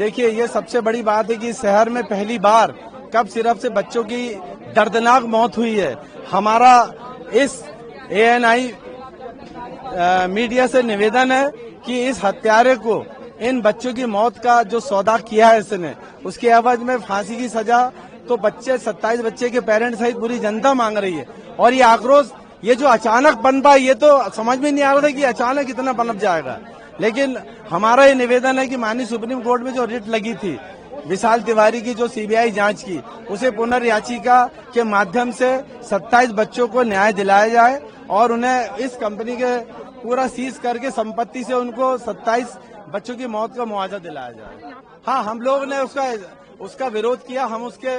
देखिए, ये सबसे बड़ी बात है कि शहर में पहली बार कब सिरप से बच्चों की दर्दनाक मौत हुई है। हमारा इस ANI मीडिया से निवेदन है कि इस हत्यारे को, इन बच्चों की मौत का जो सौदा किया है इसने, उसके एवज में फांसी की सजा तो 27 बच्चे के पेरेंट्स सहित पूरी जनता मांग रही है। और ये आक्रोश, ये जो अचानक पनपा, ये तो समझ में नहीं आ रहा था कि अचानक इतना पनप जाएगा। लेकिन हमारा ये निवेदन है कि माननीय सुप्रीम कोर्ट में जो रिट लगी थी विशाल तिवारी की, जो CBI जांच की, उसे पुनर्याचिका के माध्यम से 27 बच्चों को न्याय दिलाया जाए और उन्हें इस कंपनी के पूरा सीज करके संपत्ति से उनको 27 बच्चों की मौत का मुआवजा दिलाया जाए। हाँ, हम लोग ने उसका विरोध किया। हम उसके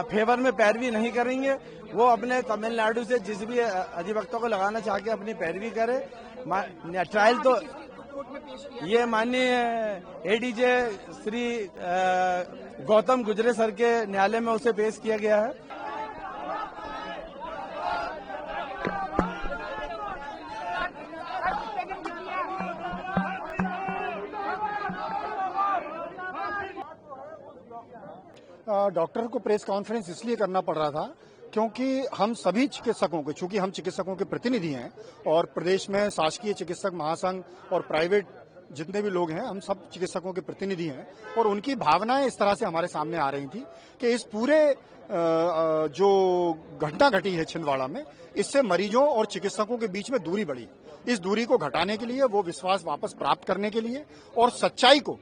फेवर में पैरवी नहीं करेंगे। वो अपने तमिलनाडु से जिस भी अधिवक्ता को लगाना चाह के अपनी पैरवी करे। ट्रायल तो ये माननीय ADJ श्री गौतम गुजरे सर के न्यायालय में उसे पेश किया गया है। डॉक्टर को प्रेस कॉन्फ्रेंस इसलिए करना पड़ रहा था क्योंकि हम सभी चिकित्सकों के, चूंकि हम चिकित्सकों के प्रतिनिधि हैं और प्रदेश में शासकीय चिकित्सक महासंघ और प्राइवेट जितने भी लोग हैं, हम सब चिकित्सकों के प्रतिनिधि हैं और उनकी भावनाएं इस तरह से हमारे सामने आ रही थी कि इस पूरे जो घटना घटी है छिंदवाड़ा में, इससे मरीजों और चिकित्सकों के बीच में दूरी बढ़ी। इस दूरी को घटाने के लिए, वो विश्वास वापस प्राप्त करने के लिए और सच्चाई को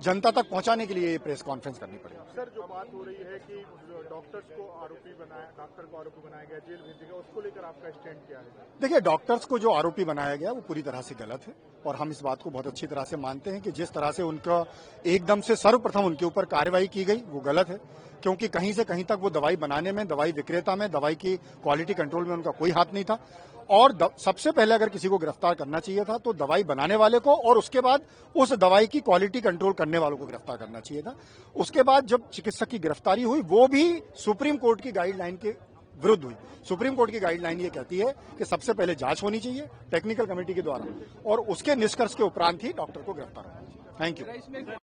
जनता तक पहुंचाने के लिए ये प्रेस कॉन्फ्रेंस करनी पड़ी। सर, जो बात हो रही है कि डॉक्टर को आरोपी बनाया गया, जेल भेजा गया, उसको लेकर आपका स्टैंड क्या है? देखिए, डॉक्टर्स को जो आरोपी बनाया गया वो पूरी तरह से गलत है और हम इस बात को बहुत अच्छी तरह से मानते हैं कि जिस तरह से उनका एकदम से सर्वप्रथम उनके ऊपर कार्रवाई की गई वो गलत है, क्योंकि कहीं से कहीं तक वो दवाई बनाने में, दवाई विक्रेता में, दवाई की क्वालिटी कंट्रोल में उनका कोई हाथ नहीं था। और सबसे पहले अगर किसी को गिरफ्तार करना चाहिए था तो दवाई बनाने वाले को और उसके बाद उस दवाई की क्वालिटी कंट्रोल करने वालों को गिरफ्तार करना चाहिए था। उसके बाद जब चिकित्सक की गिरफ्तारी हुई वो भी सुप्रीम कोर्ट की गाइडलाइन के विरुद्ध हुई। सुप्रीम कोर्ट की गाइडलाइन ये कहती है कि सबसे पहले जांच होनी चाहिए टेक्निकल कमेटी के द्वारा और उसके निष्कर्ष के उपरांत ही डॉक्टर को गिरफ्तार होना चाहिए। Thank you.